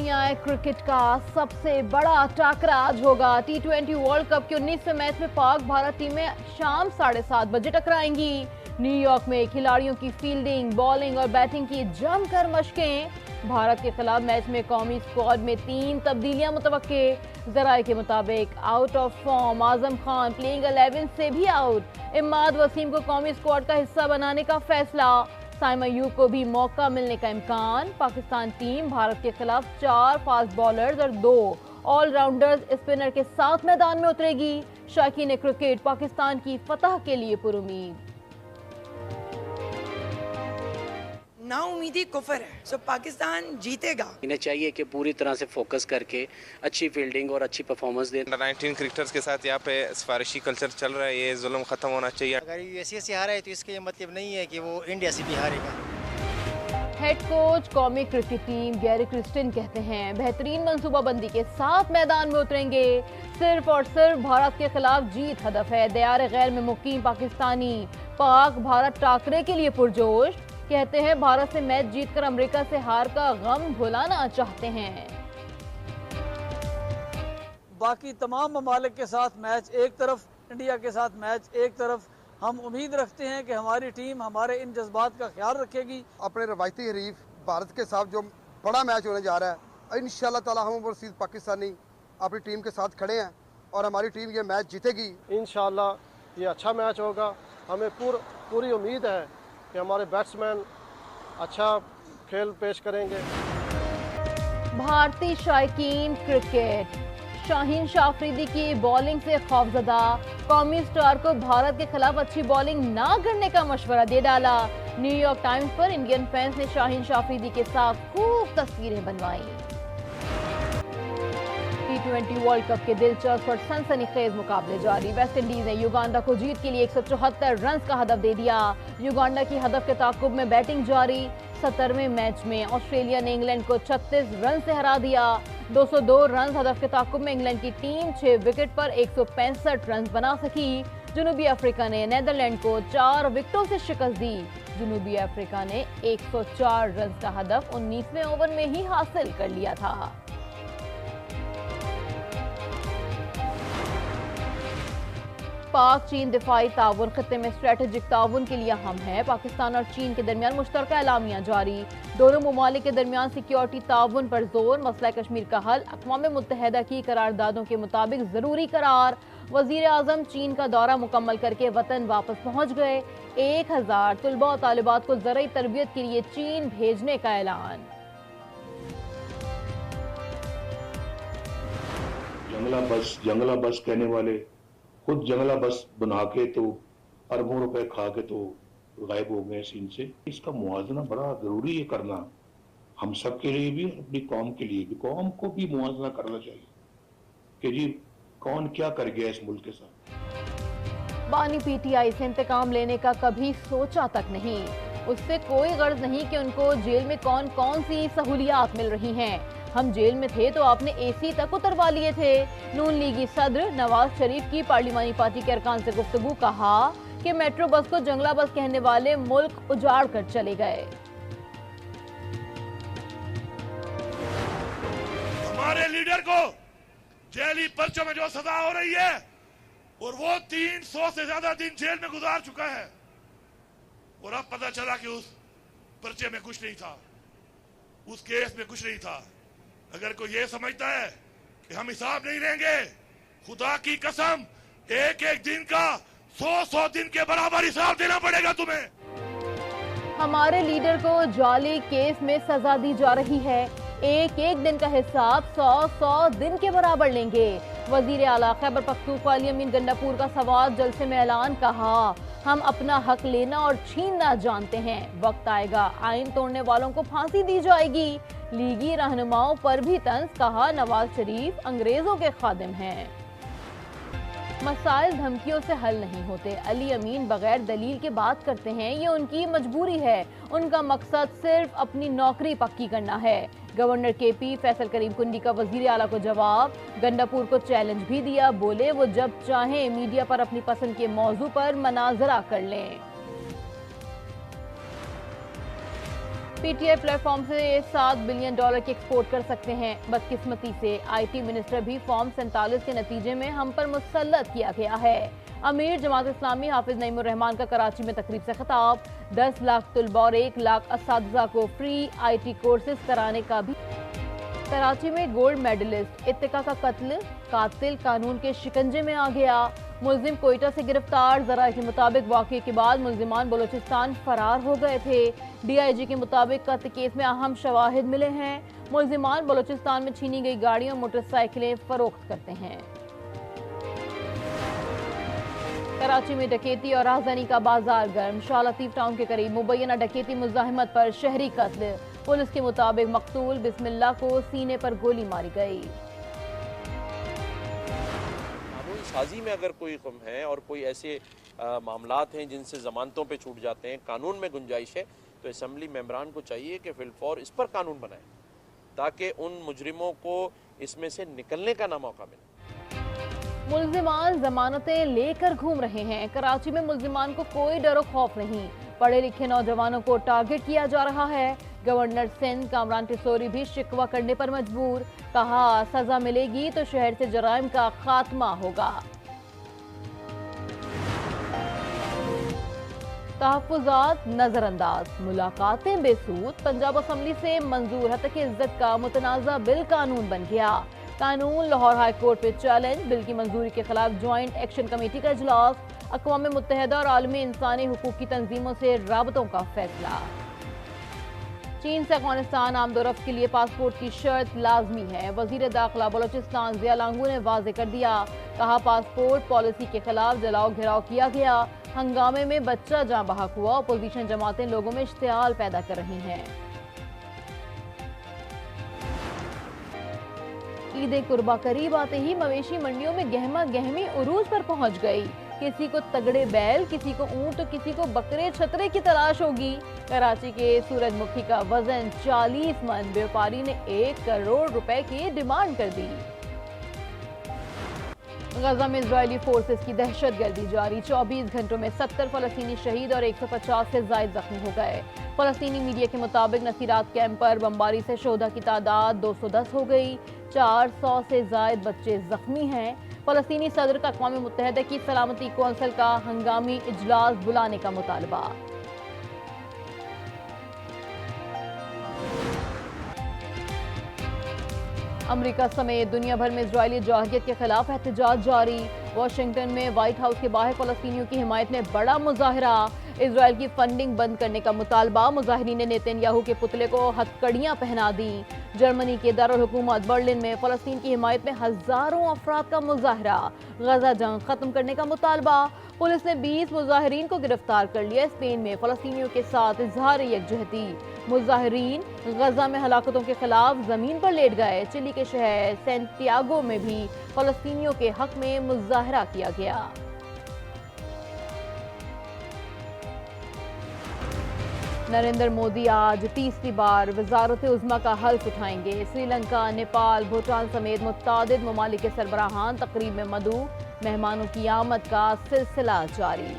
दुनिया क्रिकेट का सबसे बड़ा टाकरा आज होगा। T20 वर्ल्ड कप के 19वें मैच में पाक भारत टीमें शाम 7:30 बजे टकराएंगी। न्यूयॉर्क में खिलाड़ियों की फील्डिंग, बॉलिंग और बैटिंग की जमकर मशकें। भारत के खिलाफ मैच में कौमी स्क्वाड में 3 तब्दीलियां मुतवक्के। जराये के मुताबिक out of form Azam Khan playing 11 से भी आउट। इमाद वसीम को कौमी स्क्वाड का हिस्सा बनाने का फैसला। साइमा अयूब को भी मौका मिलने का इम्कान। पाकिस्तान टीम भारत के खिलाफ 4 फास्ट बॉलर्स और 2 ऑलराउंडर्स स्पिनर के साथ मैदान में उतरेगी। शायकीन क्रिकेट पाकिस्तान की फतह के लिए पुरुमीद। नाउमीदी कुफर है, सो पाकिस्तान जीतेगा। इन्हें चाहिए कि पूरी तरह से फोकस करके अच्छी फील्डिंग और अच्छी परफॉर्मेंस दें। अंडर 19 क्रिकेटर्स के साथ यहाँ पे सिफारिशी कल्चर चल रहा है, ये जुल्म खत्म होना चाहिए। अगर यूएसए से हारा है तो इसका ये मतलब नहीं है कि वो इंडिया से भी हारेगा। हेड कोच कौमी क्रिकेट टीम गैरी क्रिस्टिन कहते हैं बेहतरीन मंसूबाबंदी के साथ मैदान में उतरेंगे। सिर्फ और सिर्फ भारत के खिलाफ जीत हदफ है। दयार गैर में मुकीम पाकिस्तानी पाक भारत टाकरे के लिए पुरजोश। कहते हैं भारत से मैच जीतकर अमेरिका से हार का गम भुलाना चाहते हैं। बाकी तमाम ममालिक के साथ मैच एक तरफ, इंडिया के साथ मैच एक तरफ। हम उम्मीद रखते हैं कि हमारी टीम हमारे इन जज्बात का ख्याल रखेगी। अपने रवायती हरीफ भारत के साथ जो बड़ा मैच होने जा रहा है, इंशाल्लाह ताला हम और सीध पाकिस्तानी अपनी टीम के साथ खड़े हैं और हमारी टीम ये मैच जीतेगी। इंशाल्लाह ये अच्छा मैच होगा। हमें पूरी उम्मीद है कि हमारे बैट्समैन अच्छा खेल पेश करेंगे। भारतीय शायकीन क्रिकेट शाहीन शाह अफरीदी की बॉलिंग से खौफजदा। कौमी स्टार को भारत के खिलाफ अच्छी बॉलिंग ना करने का मशवरा दे डाला। न्यूयॉर्क टाइम्स पर इंडियन फैंस ने शाहीन शाह अफरीदी के साथ खूब तस्वीरें बनवाई। T20 वर्ल्ड कप के दिलचस्प और सनसनीखेज मुकाबले जारी। वेस्ट इंडीज ने युगांडा को जीत के लिए 174 रन का हदफ दे दिया। युगांडा की हदफ के ताकुब में बैटिंग जारी। 70वें मैच में ऑस्ट्रेलिया ने इंग्लैंड को 36 रन से हरा दिया। 202 रन हदफ के ताकुब में इंग्लैंड की टीम 6 विकेट पर 165 रन बना सकी। जनूबी अफ्रीका ने नीदरलैंड को 4 विकेटों से शिकस्त दी। जनूबी अफ्रीका ने 104 रन का हदफ 19वें ओवर में ही हासिल कर लिया था। पाक चीन दिफाई ताउन खत्ते में स्ट्रेटेजिक ताउन के लिए अहम है। पाकिस्तान और चीन के दरमियान मुश्तरका एलामिया जारी। दोनों ममालिक के दरमियान सिक्योरिटी ताउन पर जोर। मसला कश्मीर का हल अक़वाम मुत्तहिदा की करारदादों के मुताबिक जरूरी करार। वजीर आजम चीन का दौरा मुकम्मल करके वतन वापस पहुंच गए। 1000 तुलबा और तालिबात को ज़राई तरबियत के लिए चीन भेजने का ऐलान। जंगला बस कहने वाले खुद जंगला बस बना के तो अरबों रुपए खा के तो गायब हो गए सीन से। इसका मुआवजा बड़ा जरूरी है करना, हम सब के लिए भी, अपनी कौम के लिए भी। कौम को भी मुआवजा करना चाहिए कि जी कौन क्या कर गया इस मुल्क के साथ। बानी पीटीआई से इंतकाम लेने का कभी सोचा तक नहीं। उससे कोई गर्ज नहीं कि उनको जेल में कौन कौन सी सहूलियात मिल रही हैं। हम जेल में थे तो आपने एसी तक उतरवा लिए थे। नून लीगी सदर नवाज शरीफ की पार्लिमानी पार्टी के अरकान से गुफ्तगू। कहा कि मेट्रो बस को जंगला बस कहने वाले मुल्क उजाड़ कर चले गए। हमारे लीडर को जेली पर्चों में जो सजा हो रही है और वो 300 से ज्यादा दिन जेल में गुजार चुका है और अब पता चला कि उस पर्चे में कुछ नहीं था, उस केस में कुछ नहीं था। अगर कोई ये समझता है कि हम हिसाब नहीं लेंगे, खुदा की कसम एक एक दिन का 100 दिन के बराबर हिसाब देना पड़ेगा तुम्हें। हमारे लीडर को जाली केस में सजा दी जा रही है। एक एक दिन का हिसाब 100 दिन के बराबर लेंगे। वजीर आला खैबर पख्तूनख्वा अली अमीन गंडापुर का सवाल जलसे में ऐलान। कहा हम अपना हक लेना और छीनना जानते हैं। वक्त आएगा आइन तोड़ने वालों को फांसी दी जाएगी। लीगी रहनुमाओं पर भी तंज। कहा नवाज शरीफ अंग्रेजों के खादिम हैं। मसाइल धमकियों से हल नहीं होते। अली अमीन बगैर दलील के बात करते हैं, ये उनकी मजबूरी है। उनका मकसद सिर्फ अपनी नौकरी पक्की करना है। गवर्नर केपी फैसल करीम कुंडी का वजीर आला को जवाब। गंडापुर को चैलेंज भी दिया। बोले वो जब चाहें मीडिया पर अपनी पसंद के मौजू पर मनाजरा कर लें। पीटीआई प्लेटफॉर्म से $7 बिलियन की एक्सपोर्ट कर सकते हैं। बदकिस्मती से आईटी मिनिस्टर भी फॉर्म 47 के नतीजे में हम पर मुसल्लत किया गया है। अमीर जमात इस्लामी हाफिज नईमुर रहमान का कराची में तकरीब से खिताब। 10 लाख तलबा और 1 लाख असातिज़ा को फ्री आईटी कोर्सेज कराने का भी। कराची में गोल्ड मेडलिस्ट इत्तिका का कत्ल, कातिल कानून के शिकंजे में आ गया। मुलजिम कोयटा से गिरफ्तार। जराये के मुताबिक वाक़े के बाद मुलजिमान बलोचिस्तान फरार हो गए थे। डीआईजी के मुताबिक कत्ल केस में अहम शवाहिद मिले हैं। मुलजिमान बलोचिस्तान में छीनी गई गाड़ियां और मोटरसाइकिलें फरोख्त करते हैं। कराची में डकैती और राहज़नी का बाजार गर्म। शाह लतीफ टाउन के करीब मुबैना डकैती मुज़ाहिमत पर शहरी कत्ल। पुलिस के मुताबिक मकतूल बिस्मिल्लाह को सीने पर गोली मारी गई। साजी में अगर कोई गुम है और कोई ऐसे मामलात हैं जिनसे ज़मानतों पे छूट जाते हैं, कानून में गुंजाइश है, तो असम्बली मेंबरान को चाहिए कि फिलफौर इस पर कानून बनाए ताकि उन मुजरिमों को इसमें से निकलने का ना मौका मिले। मुल्जिमान जमानतें लेकर घूम रहे हैं। कराची में मुल्जिमान को कोई डर और खौफ नहीं। पढ़े लिखे नौजवानों को टारगेट किया जा रहा है। गवर्नर सिंध कामरान टिसोरी भी शिकवा करने पर मजबूर। कहा सजा मिलेगी तो शहर से जराइम का खात्मा होगा। तहफ़्फ़ुज़ात नजरअंदाज, मुलाकातें बेसूद। पंजाब असेंबली से मंजूर हतक इज्जत का मुतनाज़ा बिल कानून बन गया। कानून लाहौर हाई कोर्ट में चैलेंज। बिल की मंजूरी के खिलाफ ज्वाइंट एक्शन कमेटी का इजलास। अक़वाम मुत्तहिदा और आलमी इंसानी हुकूक की तंजीमों से राबतों का फैसला। चीन से अफगानिस्तान आमदोरफ्त के लिए पासपोर्ट की शर्त लाजमी है। वजीर दाखिला बलोचिस्तान ज़िया लांगू ने वाज़े कर दिया। कहा पासपोर्ट पॉलिसी के खिलाफ जलाओ घिराव किया गया। हंगामे में बच्चा जाँ बहक हुआ। अपोजिशन जमातें लोगों में इश्तियाल पैदा कर रही हैं। ईद कुर्बा करीब आते ही मवेशी मंडियों में गहमा गहमी उरूज पर पहुंच गई। किसी को तगड़े बैल, किसी को ऊंट तो किसी को बकरे छतरे की तलाश होगी। कराची के सूरजमुखी का वजन 40 मन। व्यापारी ने 1 करोड़ रुपए की डिमांड कर दी। गजा में इजरायली फोर्सेस की दहशतगर्दी जारी। 24 घंटों में 70 फलस्तीनी शहीद और 150 से ज्यादा जख्मी हो गए। फलस्तीनी मीडिया के मुताबिक नसीरात कैंप पर बमबारी से शोधा की तादाद 210 हो गई। 400 से ज्यादा बच्चे जख्मी हैं। फलस्तीनी सदर का अक़वाम मुत्तहिदा की सलामती कौंसिल का हंगामी इजलास बुलाने का मुतालबा। अमेरिका समेत दुनिया भर में इजरायली जारहियत के खिलाफ एहतजाज जारी। वाशिंगटन में व्हाइट हाउस के बाहर फलस्तीनियों की हिमायत में बड़ा मुजाहरा। इजरायल की फंडिंग बंद करने का मुतालबा। मुजाहिरीन ने नेतन्याहू के पुतले को हथकड़ियां पहना दी। जर्मनी के दारुल हुकूमत बर्लिन में फलस्तीन की हिमायत में हजारों अफराद का मुजाहरा। गजा जंग खत्म करने का मुतालबा। पुलिस ने 20 मुजाहिरीन को गिरफ्तार कर लिया। स्पेन में फलस्तीनियों के साथ इजहार यकजहती। मुजाहिरीन गजा में हलाकतों के खिलाफ जमीन पर लेट गए। चिली के शहर सैंटियागो में भी फलस्तीनियों के हक में मुजाहरा किया गया। नरेंद्र मोदी आज तीसरी बार वजारत उज़्मा का हल्फ उठाएंगे। श्रीलंका, नेपाल, भूटान समेत मुत्तादिद ममालिक के सरबराहान तकरीब में मदऊ। मेहमानों की आमद का सिलसिला जारी।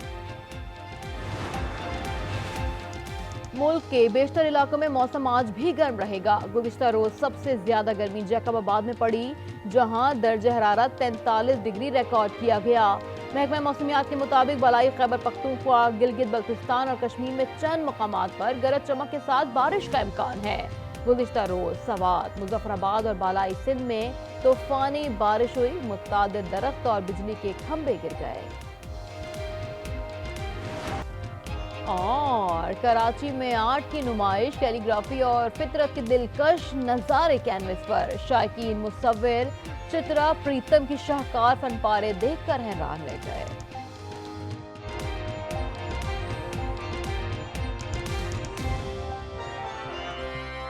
मुल्क के बेशतर इलाकों में मौसम आज भी गर्म रहेगा। गुज़िश्ता रोज सबसे ज्यादा गर्मी जैकबाबाद में पड़ी, जहां दर्जा हरारत 43 डिग्री रिकॉर्ड किया गया। महकमा मौसमियात के मुताबिक बलाई खैबर पख्तूनख्वा, गिलगित बल्तिस्तान और कश्मीर में चंद मकामात पर गरज चमक के साथ बारिश का इम्कान है। गुज़िश्ता रोज सवात, मुजफ्फराबाद और बालाई सिंध में तूफानी बारिश हुई। मुत्तादिद दरख्त और बिजली के खंभे गिर गए। और कराची में आर्ट की नुमाइश, कैलीग्राफी और फितरत के दिलकश नज़ारे कैनवस पर। शायकीन मुसव्विर चित्रा प्रीतम की शाहकार फनपारे देखकर हैरान रह गए।